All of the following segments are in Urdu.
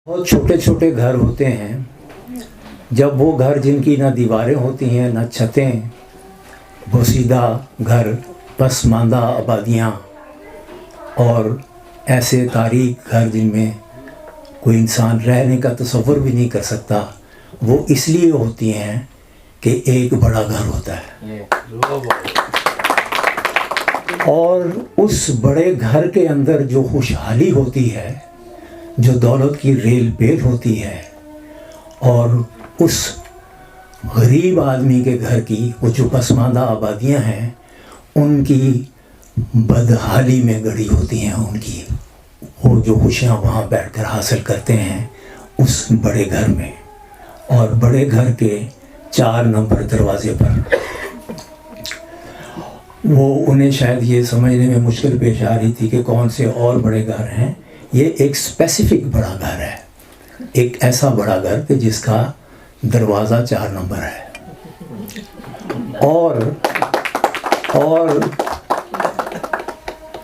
بہت چھوٹے چھوٹے گھر ہوتے ہیں. جب وہ گھر جن کی نہ دیواریں ہوتی ہیں نہ چھتیں، بوسیدہ گھر، پسماندہ آبادیاں اور ایسے تاریک گھر جن میں کوئی انسان رہنے کا تصور بھی نہیں کر سکتا، وہ اس لیے ہوتی ہیں کہ ایک بڑا گھر ہوتا ہے. اور اس بڑے گھر کے اندر جو خوشحالی ہوتی ہے، جو دولت کی ریل پیل ہوتی ہے، اور اس غریب آدمی کے گھر کی وہ جو پسماندہ آبادیاں ہیں ان کی بدحالی میں گڑی ہوتی ہیں، ان کی وہ جو خوشیاں وہاں بیٹھ کر حاصل کرتے ہیں اس بڑے گھر میں. اور بڑے گھر کے 4 نمبر دروازے پر وہ انہیں شاید یہ سمجھنے میں مشکل پیش آ رہی تھی کہ کون سے اور بڑے گھر ہیں. یہ ایک اسپیسیفک بڑا گھر ہے، ایک ایسا بڑا گھر کہ جس کا دروازہ 4 نمبر ہے. اور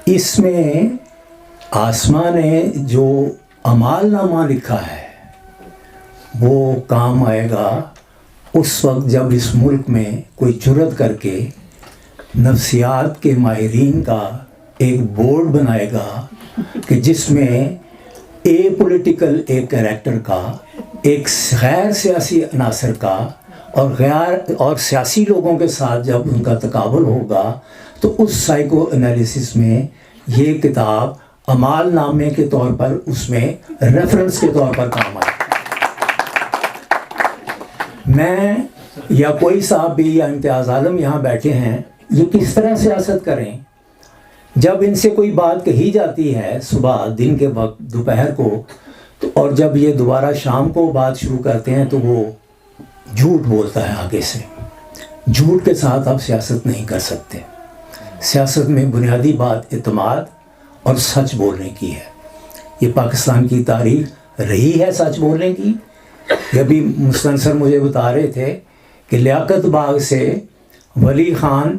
اس میں آسمان نے جو اعمال نامہ لکھا ہے وہ کام آئے گا اس وقت جب اس ملک میں کوئی جرأت کر کے نفسیات کے ماہرین کا ایک بورڈ بنائے گا کہ جس میں اے پولیٹیکل ایک کریکٹر کا، ایک غیر سیاسی عناصر کا اور سیاسی لوگوں کے ساتھ جب ان کا تقابل ہوگا تو اس سائیکو انالیسس میں یہ کتاب اعمال نامے کے طور پر اس میں ریفرنس کے طور پر کام آئے. میں یا کوئی صاحب بھی یا امتیاز عالم یہاں بیٹھے ہیں، یہ کس طرح سیاست کریں؟ جب ان سے کوئی بات کہی جاتی ہے صبح دن کے وقت دوپہر کو، اور جب یہ دوبارہ شام کو بات شروع کرتے ہیں تو وہ جھوٹ بولتا ہے آگے سے. جھوٹ کے ساتھ آپ سیاست نہیں کر سکتے. سیاست میں بنیادی بات اعتماد اور سچ بولنے کی ہے. یہ پاکستان کی تاریخ رہی ہے سچ بولنے کی. یہ بھی مستنصر مجھے بتا رہے تھے کہ لیاقت باغ سے ولی خان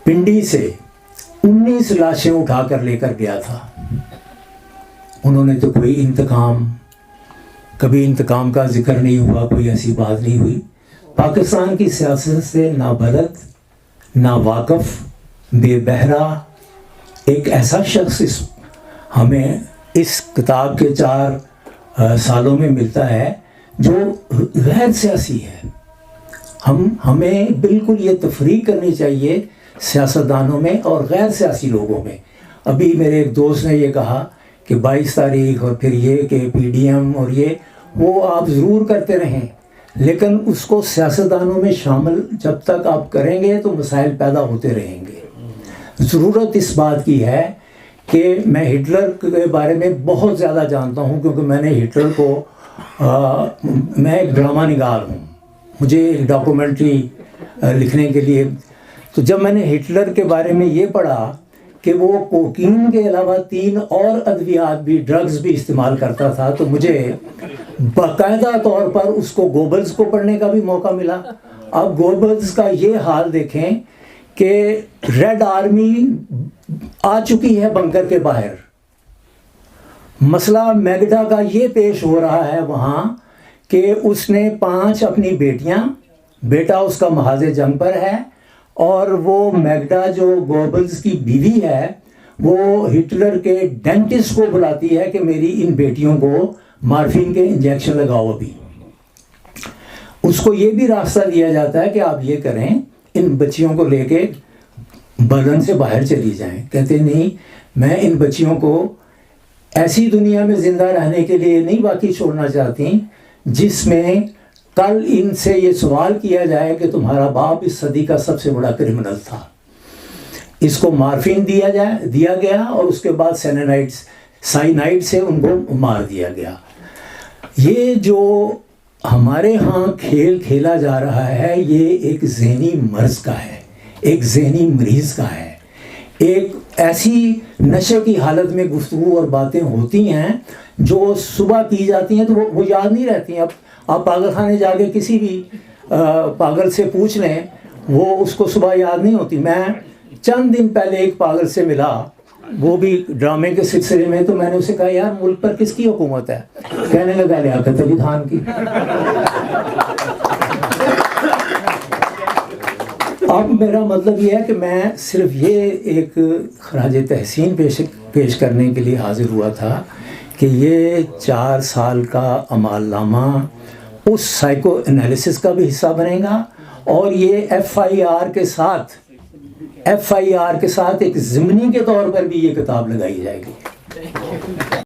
پنڈی سے 19 لاشیں اٹھا کر لے کر گیا تھا. انہوں نے تو کبھی انتقام کا ذکر نہیں ہوا، کوئی ایسی بات نہیں ہوئی. پاکستان کی سیاست سے نابلد، ناواقف، بے بہرا ایک ایسا شخص ہمیں اس کتاب کے 4 سالوں میں ملتا ہے جو غیر سیاسی ہے. ہمیں بالکل یہ تفریق کرنی چاہیے سیاستدانوں میں اور غیر سیاسی لوگوں میں. ابھی میرے ایک دوست نے یہ کہا کہ 22 تاریخ اور پھر یہ کہ پی ڈی ایم اور وہ آپ ضرور کرتے رہیں، لیکن اس کو سیاستدانوں میں شامل جب تک آپ کریں گے تو مسائل پیدا ہوتے رہیں گے. ضرورت اس بات کی ہے کہ میں ہٹلر کے بارے میں بہت زیادہ جانتا ہوں، کیونکہ میں نے ہٹلر کو میں ایک ڈرامہ نگار ہوں، مجھے ایک ڈاکومنٹری لکھنے کے لیے. تو جب میں نے ہٹلر کے بارے میں یہ پڑھا کہ وہ کوکین کے علاوہ 3 اور ادویات بھی، ڈرگز بھی استعمال کرتا تھا، تو مجھے باقاعدہ طور پر اس کو گوبلز کو پڑھنے کا بھی موقع ملا. اب گوبلز کا یہ حال دیکھیں کہ ریڈ آرمی آ چکی ہے بنکر کے باہر. مسئلہ میگڈا کا یہ پیش ہو رہا ہے وہاں کہ اس نے 5 اپنی بیٹیاں، بیٹا اس کا محاذ جنگ پر ہے، اور وہ میگڈا جو گوبلز کی بیوی ہے وہ ہٹلر کے ڈینٹسٹ کو بلاتی ہے کہ میری ان بیٹیوں کو مارفین کے انجیکشن لگاؤ. ابھی اس کو یہ بھی راستہ دیا جاتا ہے کہ آپ یہ کریں، ان بچیوں کو لے کے برن سے باہر چلی جائیں. کہتے نہیں، میں ان بچیوں کو ایسی دنیا میں زندہ رہنے کے لیے نہیں باقی چھوڑنا چاہتی جس میں کل ان سے یہ سوال کیا جائے کہ تمہارا باپ اس صدی کا سب سے بڑا کرمنل تھا. اس کو مارفین دیا گیا اور اس کے بعد سائنائڈ سے ان کو مار دیا گیا. یہ جو ہمارے ہاں کھیل کھیلا جا رہا ہے یہ ایک ذہنی مرض کا ہے، ایک ذہنی مریض کا ہے. ایک ایسی نشے کی حالت میں گفتگو اور باتیں ہوتی ہیں جو صبح کی جاتی ہیں تو وہ یاد نہیں رہتی ہیں. اب آپ پاگل خانے جا کے کسی بھی پاگل سے پوچھ لیں، وہ اس کو صبح یاد نہیں ہوتی. میں چند دن پہلے ایک پاگل سے ملا وہ بھی ڈرامے کے سلسلے میں. تو میں نے اسے کہا یار ملک پر کس کی حکومت ہے؟ کہنے لگا لیاقت علی خان کی. اب میرا مطلب یہ ہے کہ میں صرف یہ ایک خراج تحسین پیش کرنے کے لیے حاضر ہوا تھا کہ یہ 4 سال کا عمال نامہ اس سائیکو انالیسس کا بھی حصہ بنے گا, اور یہ ایف آئی آر کے ساتھ ایک ضمنی کے طور پر بھی یہ کتاب لگائی جائے گی.